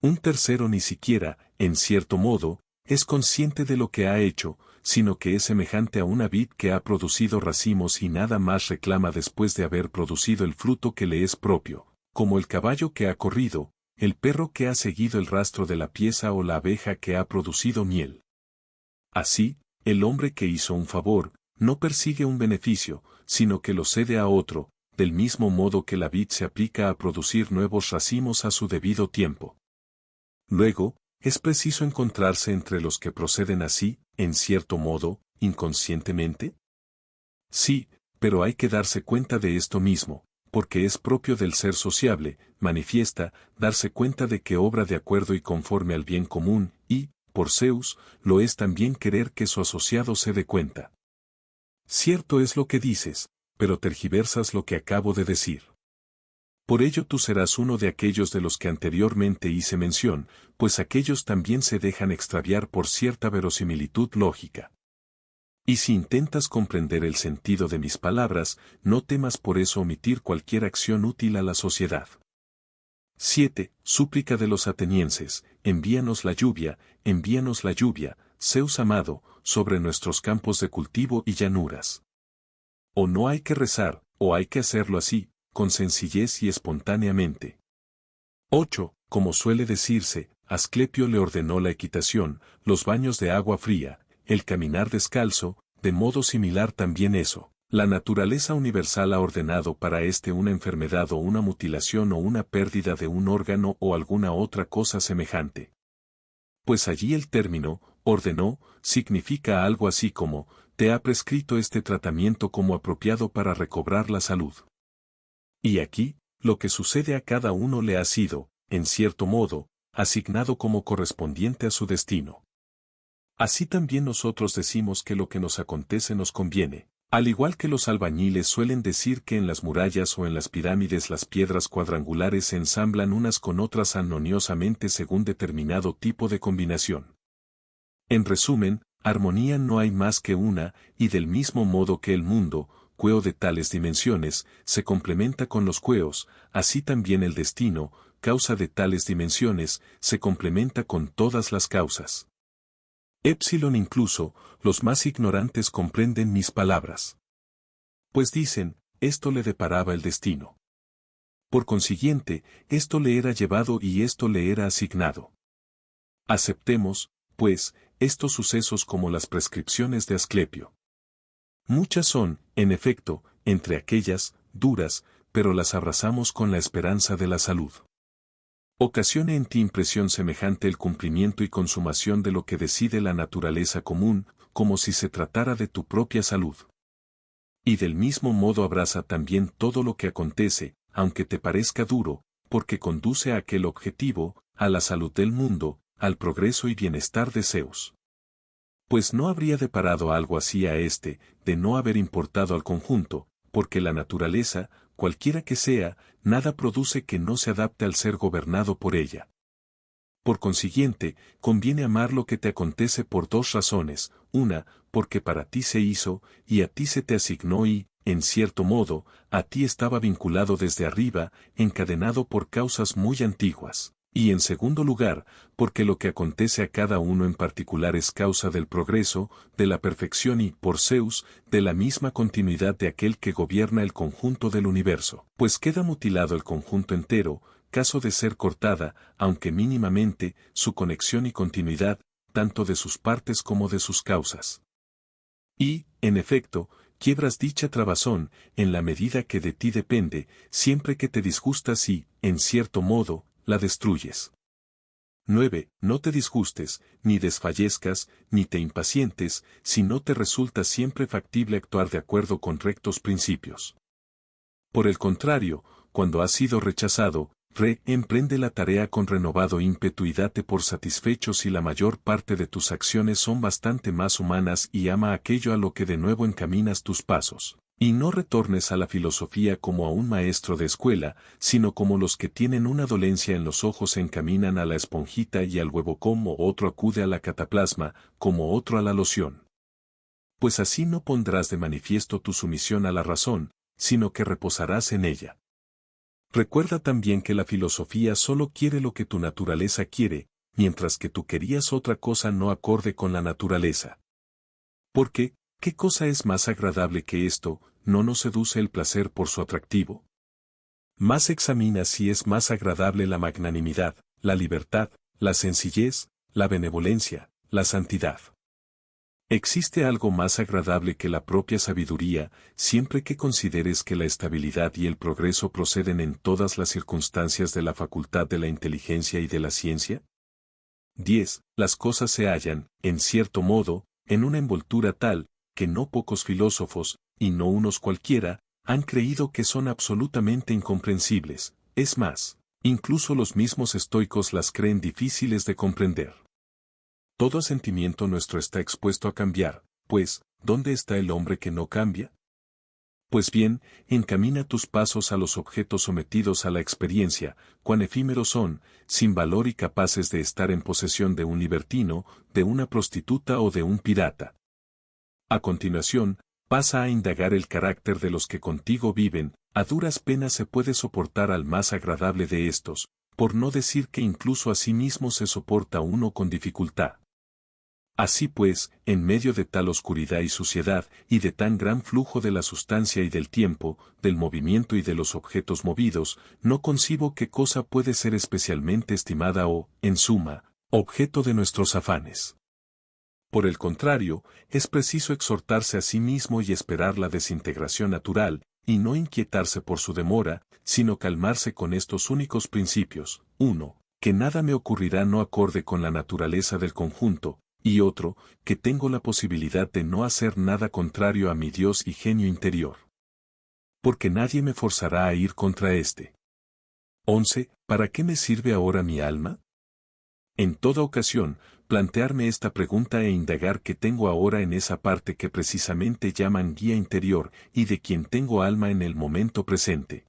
Un tercero ni siquiera, en cierto modo, es consciente de lo que ha hecho, sino que es semejante a una vid que ha producido racimos y nada más reclama después de haber producido el fruto que le es propio, como el caballo que ha corrido, el perro que ha seguido el rastro de la pieza o la abeja que ha producido miel. Así, el hombre que hizo un favor, no persigue un beneficio, sino que lo cede a otro, del mismo modo que la vid se aplica a producir nuevos racimos a su debido tiempo. Luego, es preciso encontrarse entre los que proceden así, en cierto modo, inconscientemente. Sí, pero hay que darse cuenta de esto mismo, porque es propio del ser sociable, manifiesta, darse cuenta de que obra de acuerdo y conforme al bien común, y, por Zeus, lo es también querer que su asociado se dé cuenta. Cierto es lo que dices, pero tergiversas lo que acabo de decir. Por ello tú serás uno de aquellos de los que anteriormente hice mención, pues aquellos también se dejan extraviar por cierta verosimilitud lógica. Y si intentas comprender el sentido de mis palabras, no temas por eso omitir cualquier acción útil a la sociedad. 7. Súplica de los atenienses, envíanos la lluvia, Zeus amado, sobre nuestros campos de cultivo y llanuras. O no hay que rezar, o hay que hacerlo así, con sencillez y espontáneamente. 8. Como suele decirse, Asclepio le ordenó la equitación, los baños de agua fría, el caminar descalzo, de modo similar también eso. La naturaleza universal ha ordenado para una enfermedad o una mutilación o una pérdida de un órgano o alguna otra cosa semejante. Pues allí el término, ordenó, significa algo así como, te ha prescrito este tratamiento como apropiado para recobrar la salud. Y aquí, lo que sucede a cada uno le ha sido, en cierto modo, asignado como correspondiente a su destino. Así también nosotros decimos que lo que nos acontece nos conviene, al igual que los albañiles suelen decir que en las murallas o en las pirámides las piedras cuadrangulares se ensamblan unas con otras armoniosamente según determinado tipo de combinación. En resumen, armonía no hay más que una, y del mismo modo que el mundo, cueo de tales dimensiones, se complementa con los cueos, así también el destino, causa de tales dimensiones, se complementa con todas las causas. Épsilon incluso, los más ignorantes comprenden mis palabras. Pues dicen, esto le deparaba el destino. Por consiguiente, esto le era llevado y esto le era asignado. Aceptemos, pues, estos sucesos como las prescripciones de Asclepio. Muchas son, en efecto, entre aquellas, duras, pero las abrazamos con la esperanza de la salud. Ocasione en ti impresión semejante el cumplimiento y consumación de lo que decide la naturaleza común, como si se tratara de tu propia salud. Y del mismo modo abraza también todo lo que acontece, aunque te parezca duro, porque conduce a aquel objetivo, a la salud del mundo, al progreso y bienestar de Zeus. Pues no habría deparado algo así de no haber importado al conjunto, porque la naturaleza, cualquiera que sea, nada produce que no se adapte al ser gobernado por ella. Por consiguiente, conviene amar lo que te acontece por dos razones, una, porque para ti se hizo, y a ti se te asignó y, en cierto modo, a ti estaba vinculado desde arriba, encadenado por causas muy antiguas. Y en segundo lugar, porque lo que acontece a cada uno en particular es causa del progreso, de la perfección y, por Zeus, de la misma continuidad de aquel que gobierna el conjunto del universo. Pues queda mutilado el conjunto entero, caso de ser cortada, aunque mínimamente, su conexión y continuidad, tanto de sus partes como de sus causas. Y, en efecto, quiebras dicha trabazón, en la medida que de ti depende, siempre que te disgustas y, en cierto modo, la destruyes. 9. No te disgustes, ni desfallezcas, ni te impacientes, si no te resulta siempre factible actuar de acuerdo con rectos principios. Por el contrario, cuando has sido rechazado, emprende la tarea con renovado ímpetu y date por satisfecho si la mayor parte de tus acciones son bastante más humanas y ama aquello a lo que de nuevo encaminas tus pasos. Y no retornes a la filosofía como a un maestro de escuela, sino como los que tienen una dolencia en los ojos se encaminan a la esponjita y al huevo como otro acude a la cataplasma, como otro a la loción. Pues así no pondrás de manifiesto tu sumisión a la razón, sino que reposarás en ella. Recuerda también que la filosofía solo quiere lo que tu naturaleza quiere, mientras que tú querías otra cosa no acorde con la naturaleza. Porque, ¿qué cosa es más agradable que esto? ¿No nos seduce el placer por su atractivo? Más examina si es más agradable la magnanimidad, la libertad, la sencillez, la benevolencia, la santidad. ¿Existe algo más agradable que la propia sabiduría, siempre que consideres que la estabilidad y el progreso proceden en todas las circunstancias de la facultad de la inteligencia y de la ciencia? 10. Las cosas se hallan, en cierto modo, en una envoltura tal, que no pocos filósofos, y no unos cualquiera, han creído que son absolutamente incomprensibles. Es más, incluso los mismos estoicos las creen difíciles de comprender. Todo sentimiento nuestro está expuesto a cambiar, pues, ¿dónde está el hombre que no cambia? Pues bien, encamina tus pasos a los objetos sometidos a la experiencia, cuán efímeros son, sin valor y capaces de estar en posesión de un libertino, de una prostituta o de un pirata. A continuación, pasa a indagar el carácter de los que contigo viven, a duras penas se puede soportar al más agradable de estos, por no decir que incluso a sí mismo se soporta uno con dificultad. Así pues, en medio de tal oscuridad y suciedad, y de tan gran flujo de la sustancia y del tiempo, del movimiento y de los objetos movidos, no concibo qué cosa puede ser especialmente estimada o, en suma, objeto de nuestros afanes. Por el contrario, es preciso exhortarse a sí mismo y esperar la desintegración natural, y no inquietarse por su demora, sino calmarse con estos únicos principios. 1. Que nada me ocurrirá no acorde con la naturaleza del conjunto, y otro, que tengo la posibilidad de no hacer nada contrario a mi Dios y genio interior. Porque nadie me forzará a ir contra éste. 11. ¿Para qué me sirve ahora mi alma? En toda ocasión, plantearme esta pregunta e indagar qué tengo ahora en esa parte que precisamente llaman guía interior y de quien tengo alma en el momento presente.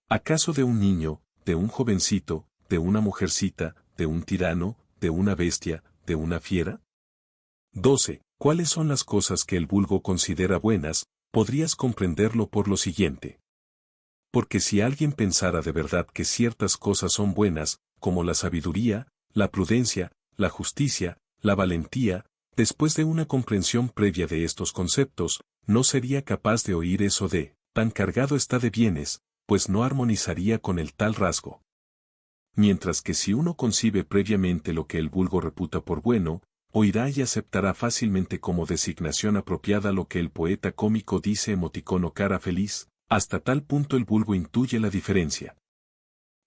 ¿Acaso de un niño, de un jovencito, de una mujercita, de un tirano, de una bestia, de una fiera? 12. ¿Cuáles son las cosas que el vulgo considera buenas? Podrías comprenderlo por lo siguiente. Porque si alguien pensara de verdad que ciertas cosas son buenas, como la sabiduría, la prudencia, la justicia, la valentía, después de una comprensión previa de estos conceptos, no sería capaz de oír eso de, tan cargado está de bienes, pues no armonizaría con el tal rasgo. Mientras que si uno concibe previamente lo que el vulgo reputa por bueno, oirá y aceptará fácilmente como designación apropiada lo que el poeta cómico dice emoticono cara feliz, hasta tal punto el vulgo intuye la diferencia.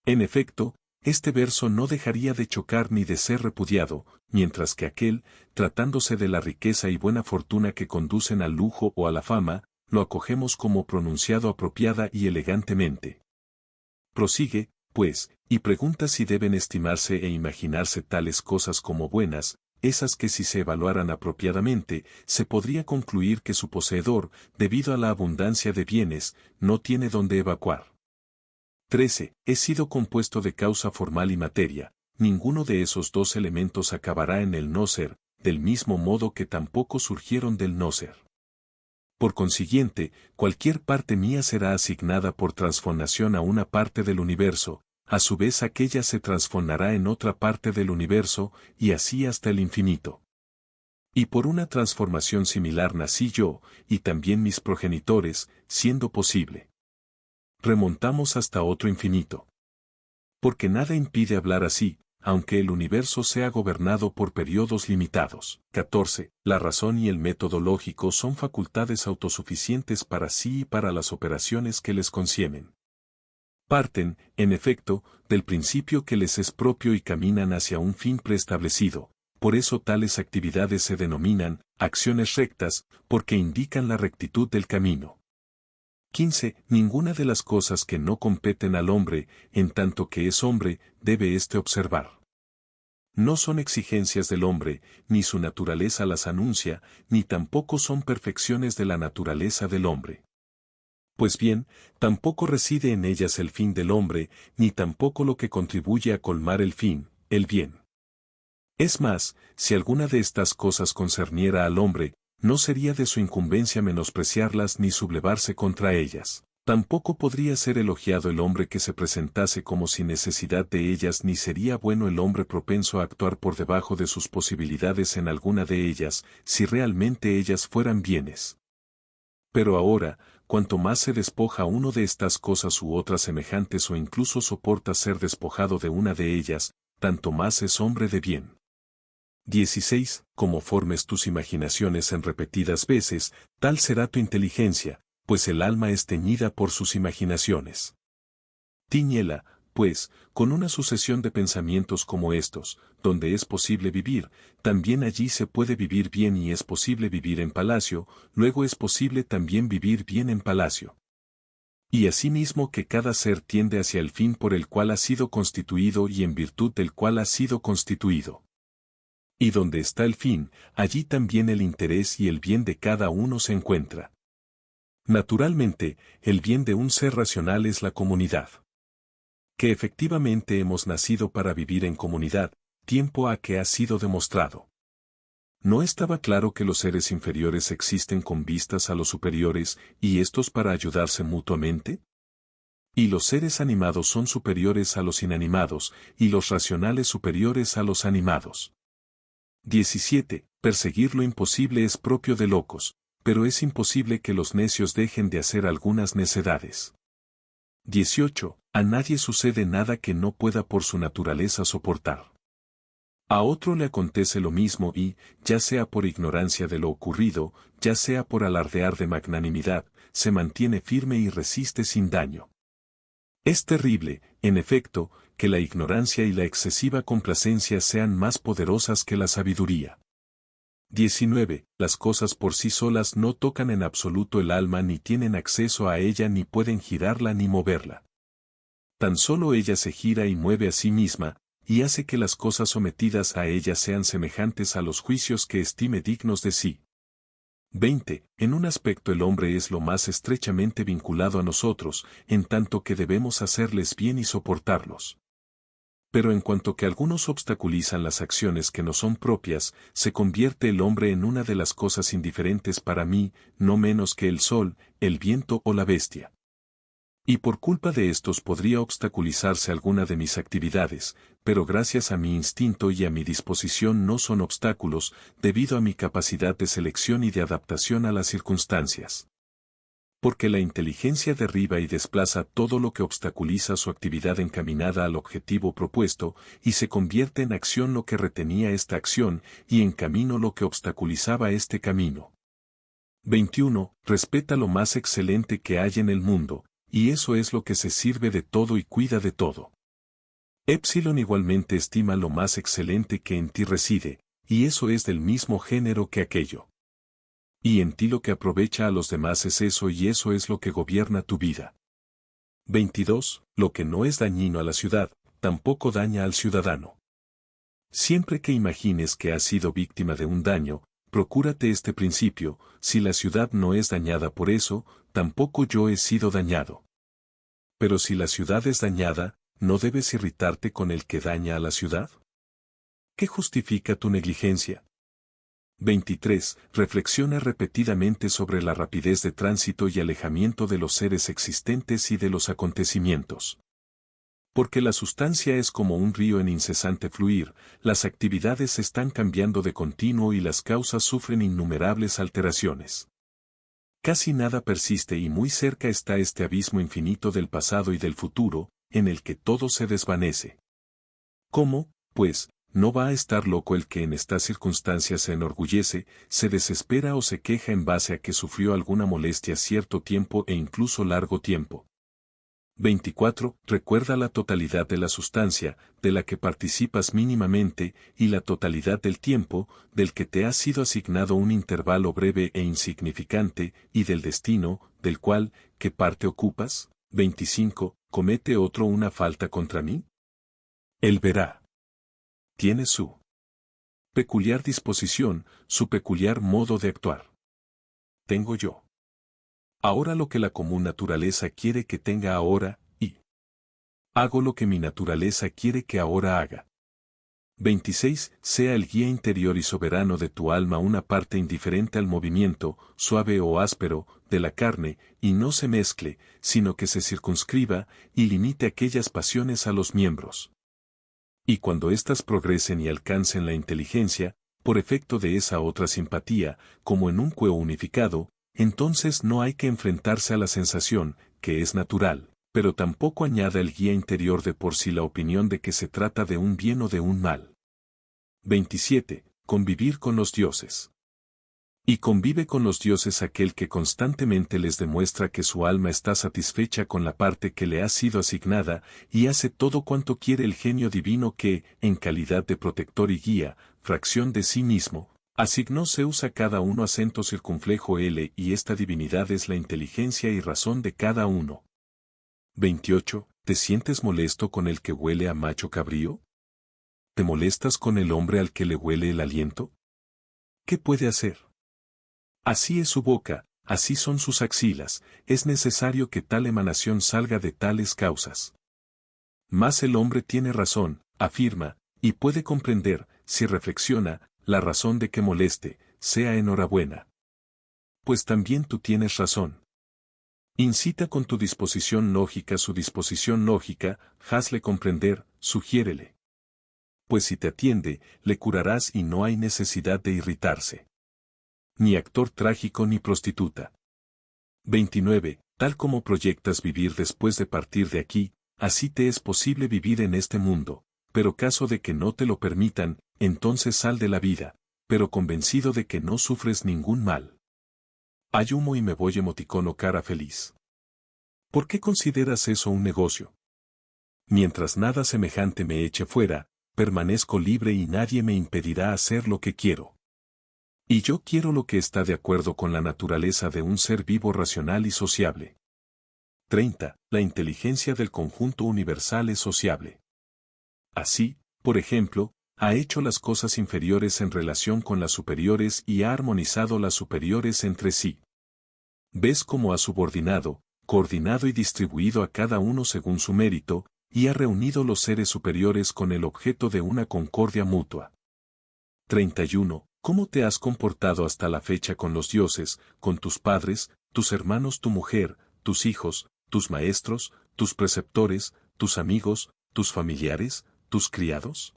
En efecto, este verso no dejaría de chocar ni de ser repudiado, mientras que aquel, tratándose de la riqueza y buena fortuna que conducen al lujo o a la fama, lo acogemos como pronunciado apropiada y elegantemente. Prosigue, pues, y pregunta si deben estimarse e imaginarse tales cosas como buenas, esas que si se evaluaran apropiadamente, se podría concluir que su poseedor, debido a la abundancia de bienes, no tiene dónde evacuar. 13. He sido compuesto de causa formal y materia, ninguno de esos dos elementos acabará en el no ser, del mismo modo que tampoco surgieron del no ser. Por consiguiente, cualquier parte mía será asignada por transformación a una parte del universo, a su vez aquella se transformará en otra parte del universo, y así hasta el infinito. Y por una transformación similar nací yo, y también mis progenitores, siendo posible. Remontamos hasta otro infinito. Porque nada impide hablar así, aunque el universo sea gobernado por periodos limitados. 14. La razón y el método lógico son facultades autosuficientes para sí y para las operaciones que les conciernen. Parten, en efecto, del principio que les es propio y caminan hacia un fin preestablecido. Por eso tales actividades se denominan acciones rectas, porque indican la rectitud del camino. 15. Ninguna de las cosas que no competen al hombre, en tanto que es hombre, debe éste observar. No son exigencias del hombre, ni su naturaleza las anuncia, ni tampoco son perfecciones de la naturaleza del hombre. Pues bien, tampoco reside en ellas el fin del hombre, ni tampoco lo que contribuye a colmar el fin, el bien. Es más, si alguna de estas cosas concerniera al hombre, no sería de su incumbencia menospreciarlas ni sublevarse contra ellas. Tampoco podría ser elogiado el hombre que se presentase como sin necesidad de ellas, ni sería bueno el hombre propenso a actuar por debajo de sus posibilidades en alguna de ellas, si realmente ellas fueran bienes. Pero ahora, cuanto más se despoja uno de estas cosas u otras semejantes o incluso soporta ser despojado de una de ellas, tanto más es hombre de bien. 16. Como formes tus imaginaciones en repetidas veces, tal será tu inteligencia, pues el alma es teñida por sus imaginaciones. Tiñela, pues, con una sucesión de pensamientos como estos, donde es posible vivir, también allí se puede vivir bien y es posible vivir en palacio, luego es posible también vivir bien en palacio. Y asimismo que cada ser tiende hacia el fin por el cual ha sido constituido y en virtud del cual ha sido constituido. Y donde está el fin, allí también el interés y el bien de cada uno se encuentra. Naturalmente, el bien de un ser racional es la comunidad. Que efectivamente hemos nacido para vivir en comunidad, tiempo a que ha sido demostrado. ¿No estaba claro que los seres inferiores existen con vistas a los superiores, y estos para ayudarse mutuamente? Y los seres animados son superiores a los inanimados, y los racionales superiores a los animados. 17. Perseguir lo imposible es propio de locos, pero es imposible que los necios dejen de hacer algunas necedades. 18. A nadie sucede nada que no pueda por su naturaleza soportar. A otro le acontece lo mismo y, ya sea por ignorancia de lo ocurrido, ya sea por alardear de magnanimidad, se mantiene firme y resiste sin daño. Es terrible, en efecto, que la ignorancia y la excesiva complacencia sean más poderosas que la sabiduría. 19. Las cosas por sí solas no tocan en absoluto el alma ni tienen acceso a ella ni pueden girarla ni moverla. Tan solo ella se gira y mueve a sí misma, y hace que las cosas sometidas a ella sean semejantes a los juicios que estime dignos de sí. 20. En un aspecto el hombre es lo más estrechamente vinculado a nosotros, en tanto que debemos hacerles bien y soportarlos. Pero en cuanto que algunos obstaculizan las acciones que no son propias, se convierte el hombre en una de las cosas indiferentes para mí, no menos que el sol, el viento o la bestia. Y por culpa de estos podría obstaculizarse alguna de mis actividades, pero gracias a mi instinto y a mi disposición no son obstáculos, debido a mi capacidad de selección y de adaptación a las circunstancias. Porque la inteligencia derriba y desplaza todo lo que obstaculiza su actividad encaminada al objetivo propuesto, y se convierte en acción lo que retenía esta acción, y en camino lo que obstaculizaba este camino. 21. Respeta lo más excelente que hay en el mundo, y eso es lo que se sirve de todo y cuida de todo. Épsilon igualmente estima lo más excelente que en ti reside, y eso es del mismo género que aquello. Y en ti lo que aprovecha a los demás es eso y eso es lo que gobierna tu vida. 22. Lo que no es dañino a la ciudad, tampoco daña al ciudadano. Siempre que imagines que has sido víctima de un daño, procúrate este principio: si la ciudad no es dañada por eso, tampoco yo he sido dañado. Pero si la ciudad es dañada, ¿no debes irritarte con el que daña a la ciudad? ¿Qué justifica tu negligencia? 23. Reflexiona repetidamente sobre la rapidez de tránsito y alejamiento de los seres existentes y de los acontecimientos. Porque la sustancia es como un río en incesante fluir, las actividades están cambiando de continuo y las causas sufren innumerables alteraciones. Casi nada persiste y muy cerca está este abismo infinito del pasado y del futuro, en el que todo se desvanece. ¿Cómo, pues, no va a estar loco el que en estas circunstancias se enorgullece, se desespera o se queja en base a que sufrió alguna molestia cierto tiempo e incluso largo tiempo? 24. Recuerda la totalidad de la sustancia, de la que participas mínimamente, y la totalidad del tiempo, del que te ha sido asignado un intervalo breve e insignificante, y del destino, del cual, ¿qué parte ocupas? 25. ¿Comete otro una falta contra mí? Él verá. Tiene su peculiar disposición, su peculiar modo de actuar. Tengo yo ahora lo que la común naturaleza quiere que tenga ahora, y hago lo que mi naturaleza quiere que ahora haga. 26. Sea el guía interior y soberano de tu alma una parte indiferente al movimiento, suave o áspero, de la carne, y no se mezcle, sino que se circunscriba, y limite aquellas pasiones a los miembros. Y cuando éstas progresen y alcancen la inteligencia, por efecto de esa otra simpatía, como en un cueo unificado, entonces no hay que enfrentarse a la sensación, que es natural, pero tampoco añada el guía interior de por sí la opinión de que se trata de un bien o de un mal. 27. Convivir con los dioses. Y convive con los dioses aquel que constantemente les demuestra que su alma está satisfecha con la parte que le ha sido asignada, y hace todo cuanto quiere el genio divino que, en calidad de protector y guía, fracción de sí mismo, asignó Zeus a cada uno acento circunflejo L, y esta divinidad es la inteligencia y razón de cada uno. 28. ¿Te sientes molesto con el que huele a macho cabrío? ¿Te molestas con el hombre al que le huele el aliento? ¿Qué puede hacer? Así es su boca, así son sus axilas, es necesario que tal emanación salga de tales causas. Mas el hombre tiene razón, afirma, y puede comprender, si reflexiona, la razón de que moleste, sea enhorabuena. Pues también tú tienes razón. Incita con tu disposición lógica su disposición lógica, hazle comprender, sugiérele. Pues si te atiende, le curarás y no hay necesidad de irritarse. Ni actor trágico ni prostituta. 29. Tal como proyectas vivir después de partir de aquí, así te es posible vivir en este mundo, pero caso de que no te lo permitan, entonces sal de la vida, pero convencido de que no sufres ningún mal. Hay humo y me voy emoticono cara feliz. ¿Por qué consideras eso un negocio? Mientras nada semejante me eche fuera, permanezco libre y nadie me impedirá hacer lo que quiero. Y yo quiero lo que está de acuerdo con la naturaleza de un ser vivo racional y sociable. 30. La inteligencia del conjunto universal es sociable. Así, por ejemplo, ha hecho las cosas inferiores en relación con las superiores y ha armonizado las superiores entre sí. ¿Ves cómo ha subordinado, coordinado y distribuido a cada uno según su mérito, y ha reunido los seres superiores con el objeto de una concordia mutua? 31. ¿Cómo te has comportado hasta la fecha con los dioses, con tus padres, tus hermanos, tu mujer, tus hijos, tus maestros, tus preceptores, tus amigos, tus familiares, tus criados?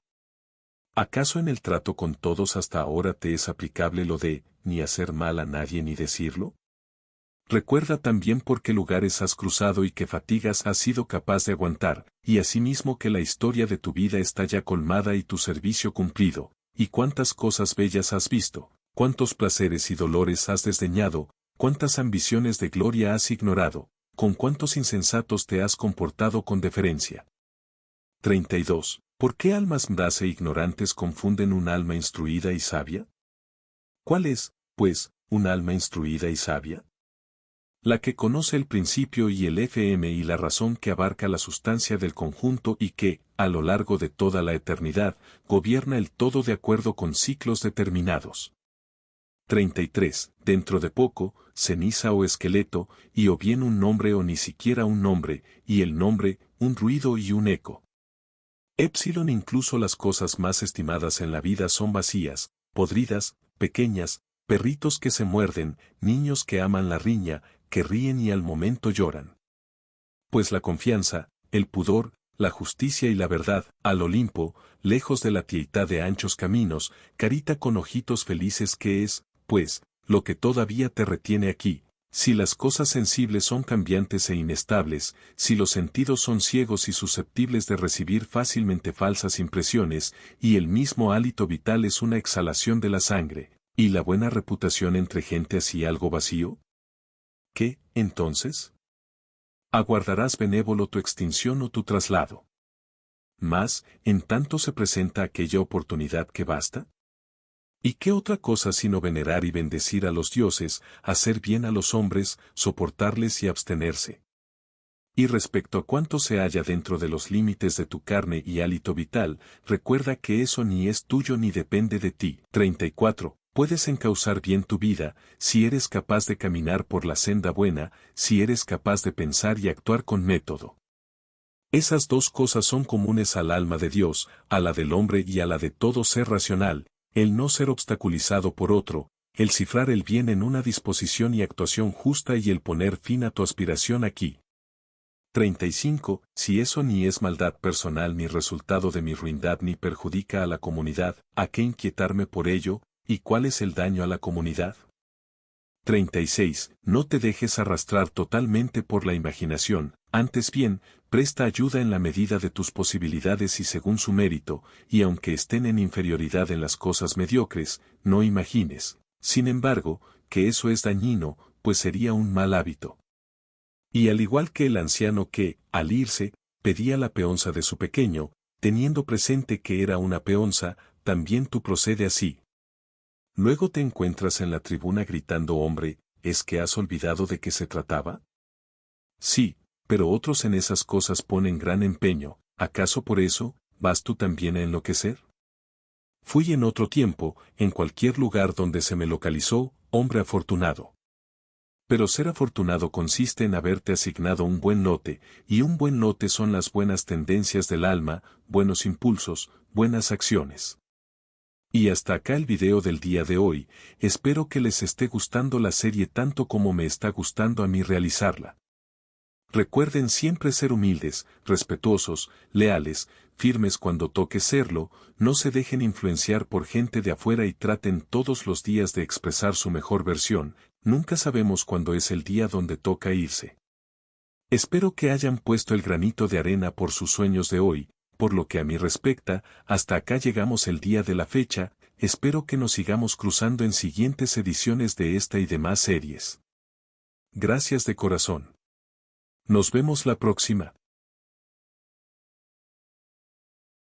¿Acaso en el trato con todos hasta ahora te es aplicable lo de, ni hacer mal a nadie ni decirlo? Recuerda también por qué lugares has cruzado y qué fatigas has sido capaz de aguantar, y asimismo que la historia de tu vida está ya colmada y tu servicio cumplido, y cuántas cosas bellas has visto, cuántos placeres y dolores has desdeñado, cuántas ambiciones de gloria has ignorado, con cuántos insensatos te has comportado con deferencia. 32. ¿Por qué almas mdas e ignorantes confunden un alma instruida y sabia? ¿Cuál es, pues, un alma instruida y sabia? La que conoce el principio y el FM y la razón que abarca la sustancia del conjunto y que, a lo largo de toda la eternidad, gobierna el todo de acuerdo con ciclos determinados. 33. Dentro de poco, ceniza o esqueleto, y o bien un nombre o ni siquiera un nombre, y el nombre, un ruido y un eco. Épsilon incluso las cosas más estimadas en la vida son vacías, podridas, pequeñas, perritos que se muerden, niños que aman la riña, que ríen y al momento lloran. Pues la confianza, el pudor, la justicia y la verdad, al Olimpo, lejos de la tietad de anchos caminos, carita con ojitos felices que es, pues, lo que todavía te retiene aquí. Si las cosas sensibles son cambiantes e inestables, si los sentidos son ciegos y susceptibles de recibir fácilmente falsas impresiones, y el mismo hálito vital es una exhalación de la sangre, y la buena reputación entre gente así algo vacío, ¿qué, entonces? Aguardarás benévolo tu extinción o tu traslado. Mas, ¿en tanto se presenta aquella oportunidad que basta? ¿Y qué otra cosa sino venerar y bendecir a los dioses, hacer bien a los hombres, soportarles y abstenerse? Y respecto a cuánto se halla dentro de los límites de tu carne y hálito vital, recuerda que eso ni es tuyo ni depende de ti. 34. Puedes encauzar bien tu vida, si eres capaz de caminar por la senda buena, si eres capaz de pensar y actuar con método. Esas dos cosas son comunes al alma de Dios, a la del hombre y a la de todo ser racional, el no ser obstaculizado por otro, el cifrar el bien en una disposición y actuación justa y el poner fin a tu aspiración aquí. 35. Si eso ni es maldad personal ni resultado de mi ruindad ni perjudica a la comunidad, ¿a qué inquietarme por ello? ¿Y cuál es el daño a la comunidad? 36. No te dejes arrastrar totalmente por la imaginación, antes bien, presta ayuda en la medida de tus posibilidades y según su mérito, y aunque estén en inferioridad en las cosas mediocres, no imagines, Sin embargo, que eso es dañino, pues sería un mal hábito. Y al igual que el anciano que, al irse, pedía la peonza de su pequeño, teniendo presente que era una peonza, también tú procede así. Luego te encuentras en la tribuna gritando hombre, ¿es que has olvidado de qué se trataba? Sí, pero otros en esas cosas ponen gran empeño, ¿acaso por eso, vas tú también a enloquecer? Fui en otro tiempo, en cualquier lugar donde se me localizó, hombre afortunado. Pero ser afortunado consiste en haberte asignado un buen lote, y un buen lote son las buenas tendencias del alma, buenos impulsos, buenas acciones. Y hasta acá el video del día de hoy, espero que les esté gustando la serie tanto como me está gustando a mí realizarla. Recuerden siempre ser humildes, respetuosos, leales, firmes cuando toque serlo, no se dejen influenciar por gente de afuera y traten todos los días de expresar su mejor versión, nunca sabemos cuándo es el día donde toca irse. Espero que hayan puesto el granito de arena por sus sueños de hoy, por lo que a mí respecta, hasta acá llegamos el día de la fecha, espero que nos sigamos cruzando en siguientes ediciones de esta y demás series. Gracias de corazón. Nos vemos la próxima.